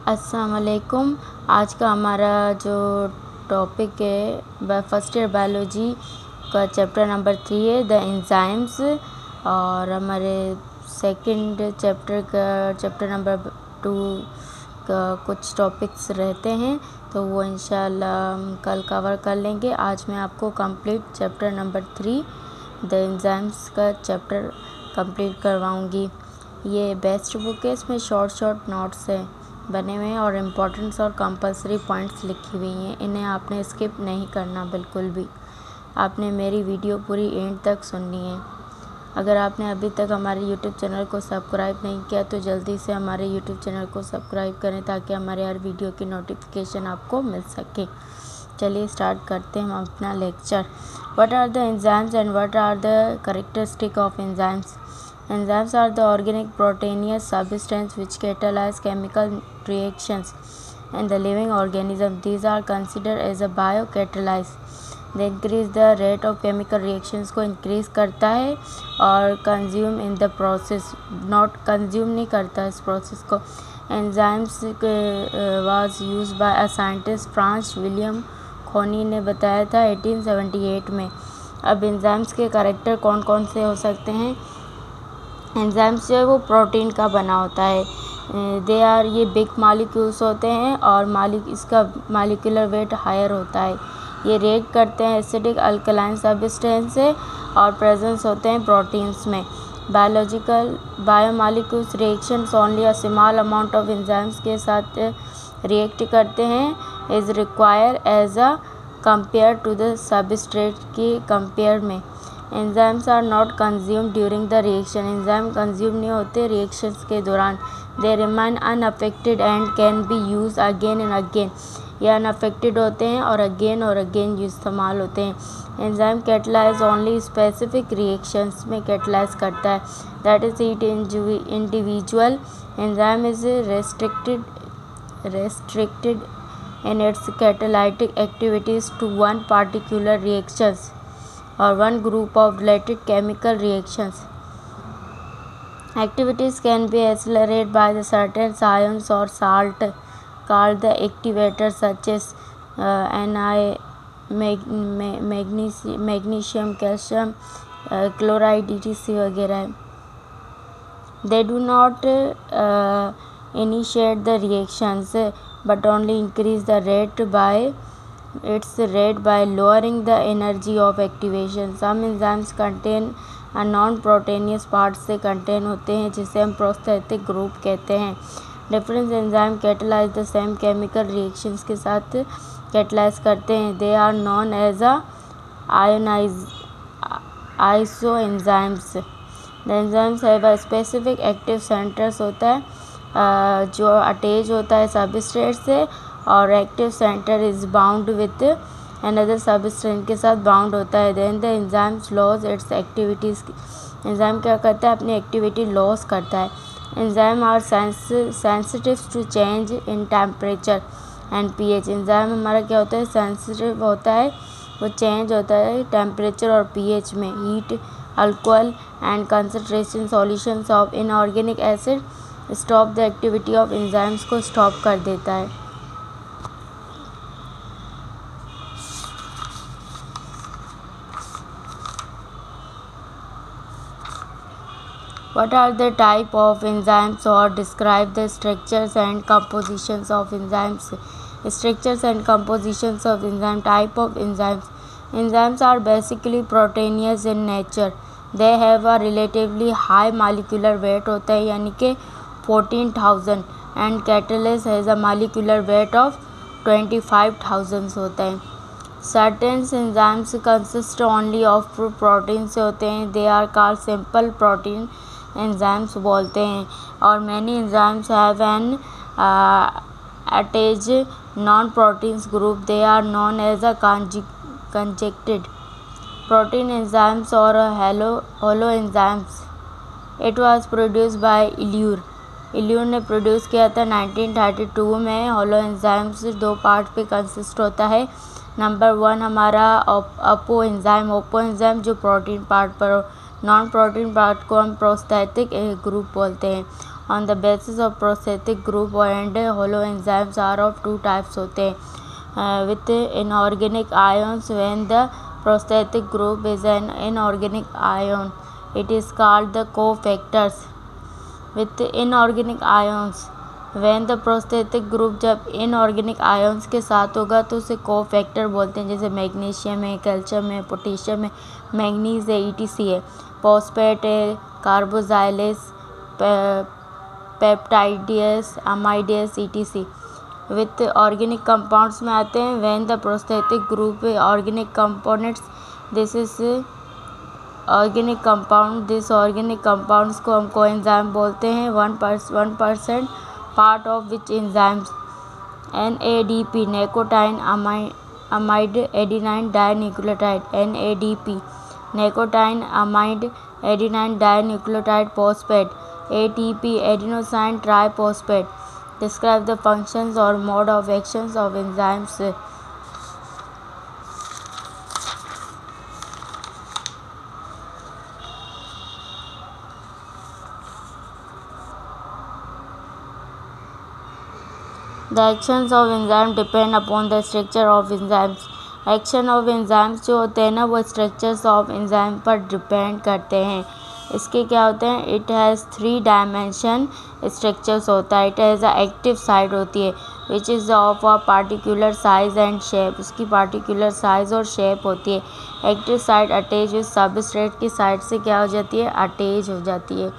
अस्सलाम वालेकुम। आज का हमारा जो टॉपिक है फर्स्ट ईयर बायोलॉजी का चैप्टर नंबर 3 है द एंजाइम्स, और हमारे सेकंड चैप्टर का चैप्टर नंबर 2 का कुछ टॉपिक्स रहते हैं, तो वो इंशाल्लाह हम कल कवर कर लेंगे। आज मैं आपको complete chapter number 3 the enzymes का चैप्टर कंप्लीट करवाऊँगी। ये बेस्ट बुक है, इसमें शॉर्ट नोट्स है बने हुए हैं और इम्पोर्टेंट्स और कंपलसरी पॉइंट्स लिखी हुई हैं। इन्हें आपने स्किप नहीं करना बिल्कुल भी। आपने मेरी वीडियो पूरी एंड तक सुननी है। अगर आपने अभी तक हमारे यूट्यूब चैनल को सब्सक्राइब नहीं किया तो जल्दी से हमारे यूट्यूब चैनल को सब्सक्राइब करें ताकि हमारे हर वीडियो की नोटिफिकेशन आपको मिल सके। चलिए स्टार्ट करते हैं हम अपना lecture. What are the enzymes and what are the characteristic of enzymes? Enzymes are the organic proteinous substances which catalyze chemical reactions in the living organism. These are considered as a biocatalyst. They increase the rate of chemical reactions को increase करता है और consume in the process, not consume नहीं करता इस process को। Enzymes was used by a scientist France William खोनी ने बताया था 1878 में। अब एंजाइम्स के कैरेक्टर कौन कौन से हो सकते हैं? एंजाइम्स जो है वो प्रोटीन का बना होता है। ये बिग मॉलिक्यूल्स होते हैं और इसका मॉलिक्यूलर वेट हायर होता है। ये रिएक्ट करते हैं एसिडिक अल्कलाइन सब्सटेंस से और प्रेजेंस होते हैं प्रोटीन्स में। Biomolecules reactions only a small amount of enzymes के साथ रिएक्ट करते हैं is require as a compare to the substrate के कंपेयर में। Enzymes are not consume during the reaction. Enzyme consume नहीं होते रिएक्शंस के दौरान। They remain unaffected and can be use again and again. ये अनअफेक्टेड होते हैं और अगेन इस्तेमाल होते हैं। Enzyme catalyse only specific reactions में कैटलाइज करता है, that is eat individual enzyme is restricted in its catalytic activities to one particular reactions or one group of related chemical reactions. Activities can be accelerated by the certain ions or salt called the activators such as Ni, magnesium, calcium, chloride, etc. वगैरह। They do not initiate the reactions but only increase the rate by lowering the energy of activation. Some enzymes contain a non-proteinaceous part से contain होते हैं जिसे हम prosthetic group कहते हैं। Different enzyme catalyse the same chemical reactions के साथ catalyse करते हैं। They are known as a isoenzymes. The enzymes have a specific active centers होता है जो अटैच होता है सबस्ट्रेट से और active center is bound with another substrate के साथ बाउंड होता है। Then the enzymes lose its activities. Enzyme क्या करता है? अपनी एक्टिविटी लॉस करता है। Enzyme are sensitive to change in temperature and pH. Enzyme हमारा क्या होता है? सेंसिटिव होता है, वो चेंज होता है टेम्परेचर और पीएच में। Heat, alcohol and concentration solutions of inorganic acid stop the activity of enzymes को स्टॉप कर देता है। What are the type of enzymes or describe the structures and compositions of enzymes? Structures and compositions of enzyme. Type of enzymes. Enzymes are basically proteinous in nature. They have a relatively high molecular weight होता है यानी कि 14,000 and catalase has a molecular weight of 25,000 होता है। Certain enzymes consist only of protein से होते हैं। They are called simple protein enzymes बोलते हैं। और many enzymes have an attached non-proteins group. They are known as a conjugated protein enzymes or holoenzymes. It was produced by इल्यूर ने produce किया था 1932 में। होलो एंजाइम्स 2 पार्ट पे कंसिस्ट होता है। नंबर 1 हमारा अपो एंजाइम जो प्रोटीन पार्ट पर हो। नॉन प्रोटीन पार्ट को हम प्रोस्थेटिक ग्रुप बोलते हैं। on the basis of prosthetic group and hollow enzymes are of two types होते हैं with inorganic ions. When the prosthetic group is an inorganic ion, it is called the cofactors. With inorganic ions, when the prosthetic group जब inorganic ions के साथ होगा तो उसे cofactor बोलते हैं, जैसे मैग्नीशियम है, कैल्शियम है, पोटेशियम है, मैंगनीज है, ETC है, फॉस्फेट है, carboxylase, peptidase, amidase, ETC. With organic compounds में आते हैं when the prosthetic group organic components. This is organic compound. This organic compounds को हम कोएंजाइम बोलते हैं. 1% part of which enzymes NADP nicotinamide adenine dinucleotide, NADP nicotinamide adenine dinucleotide phosphate, ATP adenosine triphosphate. Describe the functions or mode of actions of enzymes. The actions of enzyme depend upon the structure of enzymes. Action of enzymes जो होते हैं ना वो structures of enzyme पर depend करते हैं. इसके क्या होते हैं, इट हैज़ 3 डायमेंशन स्ट्रक्चर्स होता है. It has a active side होती है which is of a particular size and shape. उसकी पार्टिकुलर साइज़ और शेप होती है. Active side attach with substrate की साइड से क्या हो जाती है, अटैच हो जाती है.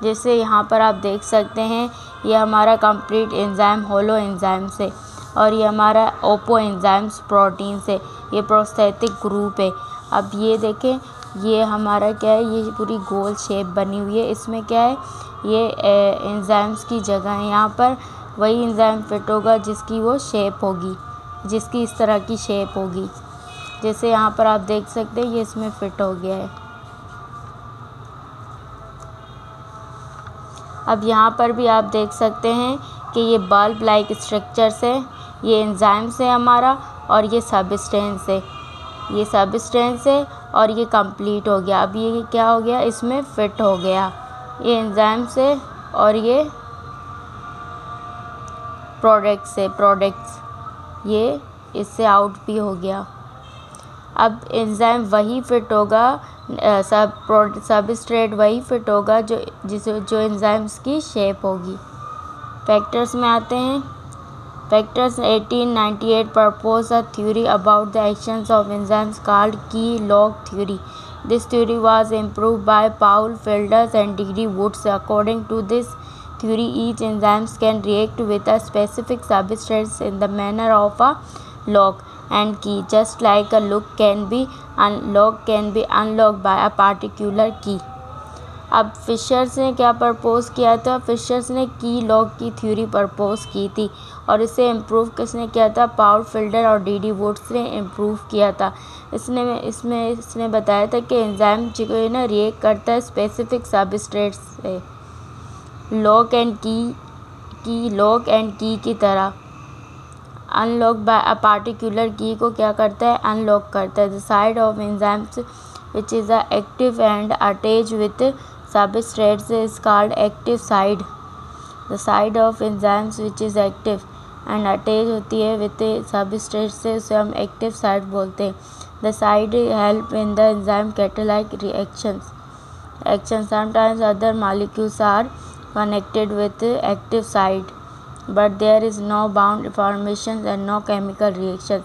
जैसे यहाँ पर आप देख सकते हैं ये हमारा कंप्लीट एंजाइम होलो एंजाइम से, और ये हमारा ओपो एंजाइम्स प्रोटीन से. ये प्रोस्थेटिक ग्रुप है. अब ये देखें ये हमारा क्या है, ये पूरी गोल शेप बनी हुई है. इसमें क्या है, ये एंजाइम्स की जगह है. यहाँ पर वही एंजाइम फिट होगा जिसकी वो शेप होगी, जिसकी इस तरह की शेप होगी. जैसे यहाँ पर आप देख सकते हैं ये इसमें फिट हो गया है. अब यहाँ पर भी आप देख सकते हैं कि ये बल्ब लाइक स्ट्रक्चर्स है. ये एंजाइम्स है हमारा और ये सबस्टेंस है. ये सबस्टेंस है और ये कंप्लीट हो गया. अब ये क्या हो गया, इसमें फिट हो गया. ये एंजाइम्स है और ये प्रोडक्ट्स है, प्रोडक्ट्स ये इससे आउट भी हो गया. अब एंजाइम वही फिट होगा, सबस्ट्रेट वही फिट होगा जो एंजाइम्स की शेप होगी. फैक्टर्स में आते हैं. Factors 1898 proposed a theory about the actions of enzymes called key-log theory. This theory was improved by Paul Felders and D.D. Woods. According to this theory, each enzyme can react with a specific substance in the manner of a lock and key, just like a lock can be unlocked by a particular key. अब fishers ने क्या propose किया था, fishers ने की log की theory propose की थी और इसे इम्प्रूव किसने किया था, पाउल फिल्डर और D.D. वुड्स ने इम्प्रूव किया था. इसने बताया था कि एंजाइम जो है ना रिएक्ट करता है स्पेसिफिक सबस्ट्रेट्स से लॉक एंड की की तरह. अनलॉक बाय अ पार्टिकुलर की को क्या करता है, अनलॉक करता है. The side of enzymes which is active and attached with substrates is called active side. The side of enzymes which is active and attached होती है with substrates से उसे हम active side बोलते हैं. The side help in the enzyme catalytic reactions. Sometimes other molecules are connected with active side, but there is no bound formations and no chemical reactions.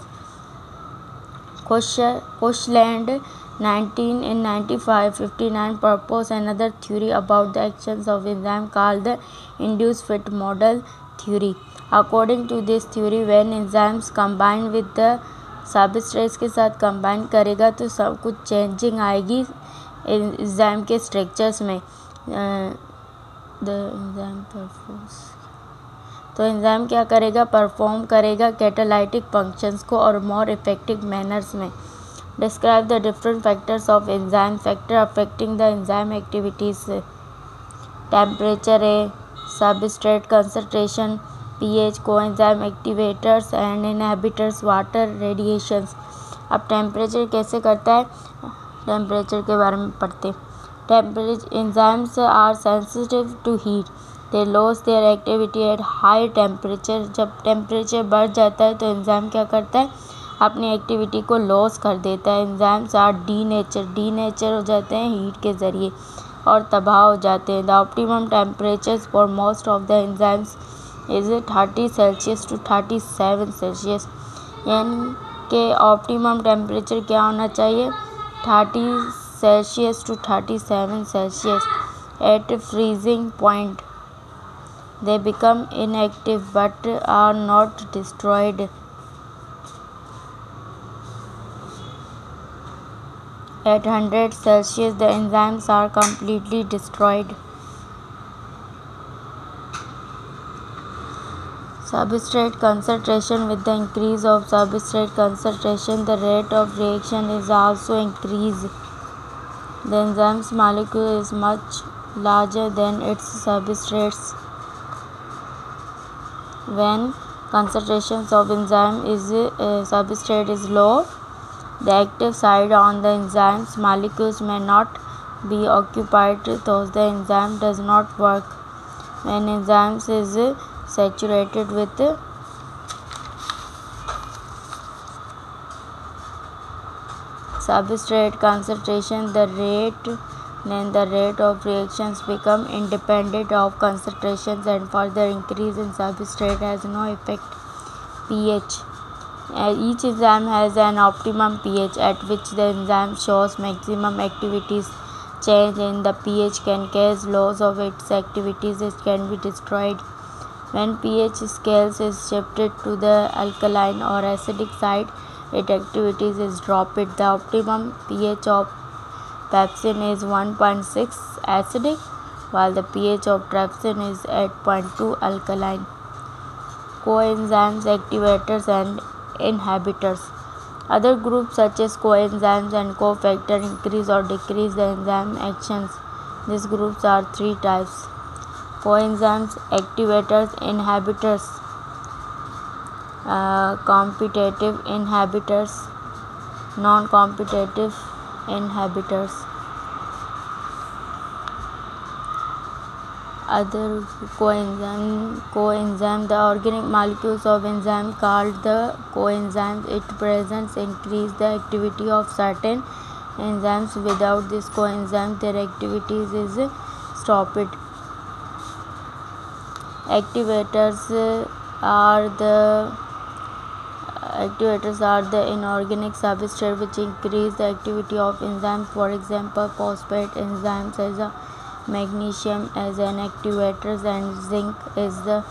Koshland 1959 proposed another theory about the actions of enzyme called the induced fit model theory. According to this theory, when enzymes combine with the substrates के साथ combine करेगा तो सब कुछ changing आएगी enzyme के structures में. तो एंजाइम क्या करेगा, परफॉर्म करेगा कैटालाइटिक फंक्शंस को और मोर इफेक्टिव मैनर्स में. Describe the different factors of enzyme. Factor affecting the enzyme activities. Temperature है, substrate concentration, pH, coenzyme activators and inhibitors, water, radiations. अब टेम्परेचर कैसे करता है, टेम्परेचर के बारे में पढ़ते. Temperature enzymes are sensitive to heat. They lose their activity at high temperature. जब टेम्परेचर बढ़ जाता है तो एंजाइम क्या करता है, अपनी एक्टिविटी को लॉस कर देता है। एंजाइम्स आर डीनेचर हो जाते हैं हीट के ज़रिए और तबाह हो जाते हैं। The optimum temperature for most of the enzymes is 30 Celsius to 37 Celsius. यानी कि ऑप्टिमम टेम्परेचर क्या होना चाहिए, 30 Celsius to 37 Celsius. At freezing point they become inactive but are not destroyed. At 100 Celsius, the enzymes are completely destroyed. Substrate concentration. With the increase of substrate concentration, the rate of reaction is also increased. The enzyme's molecule is much larger than its substrates. When concentrations of enzyme substrate is low, the active site on the enzyme's molecules may not be occupied, thus the enzyme does not work. When enzymes is saturated with substrate concentration, then the rate of reactions become independent of concentrations, and further increase in substrate has no effect. pH. Each enzyme has an optimum pH at which the enzyme shows maximum activities. Change in the pH can cause loss of its activities. It can be destroyed. When pH scales is shifted to the alkaline or acidic side, its activities is dropped. The optimum pH of pepsin is 1.6 acidic, while the pH of trypsin is 8.2 alkaline. Coenzymes, activators and inhibitors. Other groups such as coenzymes and cofactors increase or decrease the enzyme actions. These groups are three types: coenzymes, activators, inhibitors. Competitive inhibitors, non-competitive inhibitors. Other coenzyme, the organic molecules of enzyme called the coenzymes. Its presence increase the activity of certain enzymes. Without this coenzyme, their activities is stopped. Activators are the inorganic substrate which increase the activity of enzymes. For example, phosphate enzymes as a magnesium as an activator, and zinc is the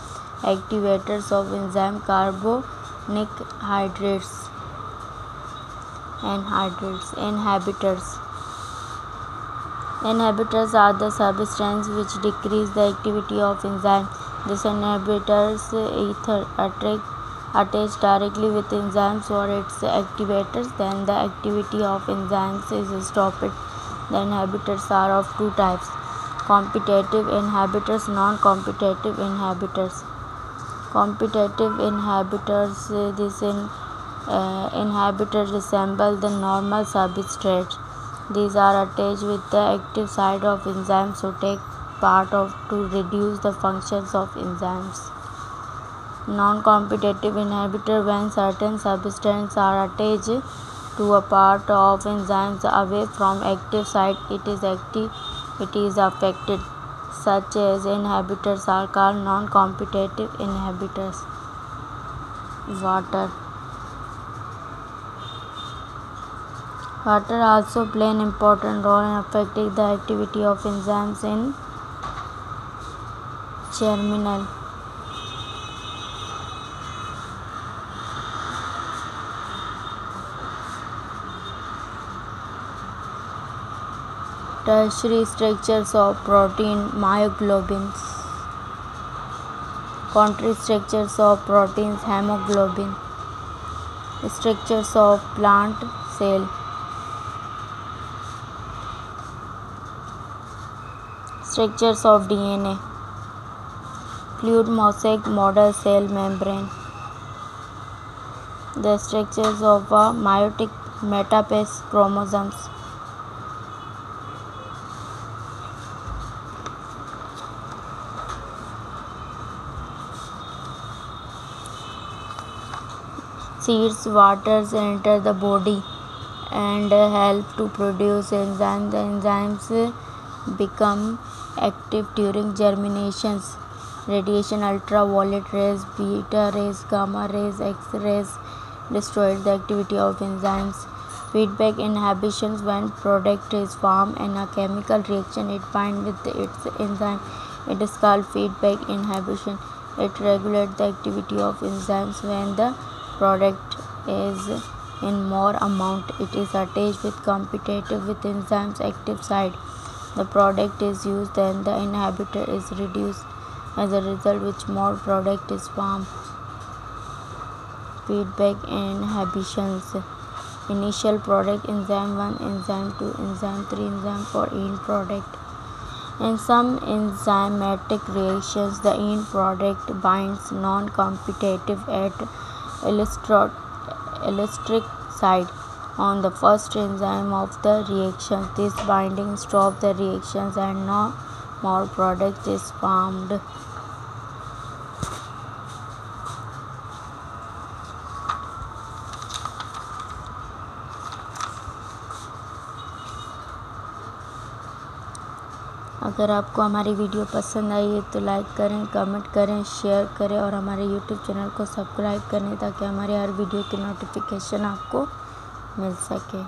activators of enzyme. Carbonic hydrates inhibitors are the substances which decrease the activity of enzyme. These inhibitors attach directly with enzymes or its activators, then the activity of enzymes is stopped. The inhibitors are of two types: competitive inhibitors, non-competitive inhibitors. Competitive inhibitors, inhibitors resemble the normal substrate. These are attached with the active site of enzymes to take part to reduce the functions of enzymes. Non-competitive inhibitor, when certain substances are attached to a part of enzymes away from active site, it is affected. Such as inhibitors are called non-competitive inhibitors. Water also play an important role in affecting the activity of enzymes in germinal. Tertiary structures of protein, myoglobins. Quaternary structures of proteins, hemoglobin. Structures of plant cell. Structures of DNA. Fluid mosaic model cell membrane. The structures of a meiotic metaphase chromosomes. seeds, waters enter the body and help to produce enzymes. The enzymes become active during germinations. Radiation, ultraviolet rays, beta rays, gamma rays, X-rays destroy the activity of enzymes. Feedback inhibitions: when product is formed in a chemical reaction, it binds with its enzyme. It is called feedback inhibition. It regulates the activity of enzymes. When the product is in more amount, it is attached with competitive with enzymes active site. The product is used, then the inhibitor is reduced. As a result, which more product is formed. Feedback inhibitions: initial product, enzyme 1, enzyme 2, enzyme 3, enzyme 4, end product. In some enzymatic reactions, the end product binds non-competitive at allosteric site on the first enzyme of the reaction. This binding stops the reactions and no more product is formed. अगर आपको हमारी video पसंद आई है तो like करें, comment करें, share करें और हमारे यूट्यूब चैनल को सब्सक्राइब करें ताकि हमारे हर वीडियो की नोटिफिकेशन आपको मिल सके।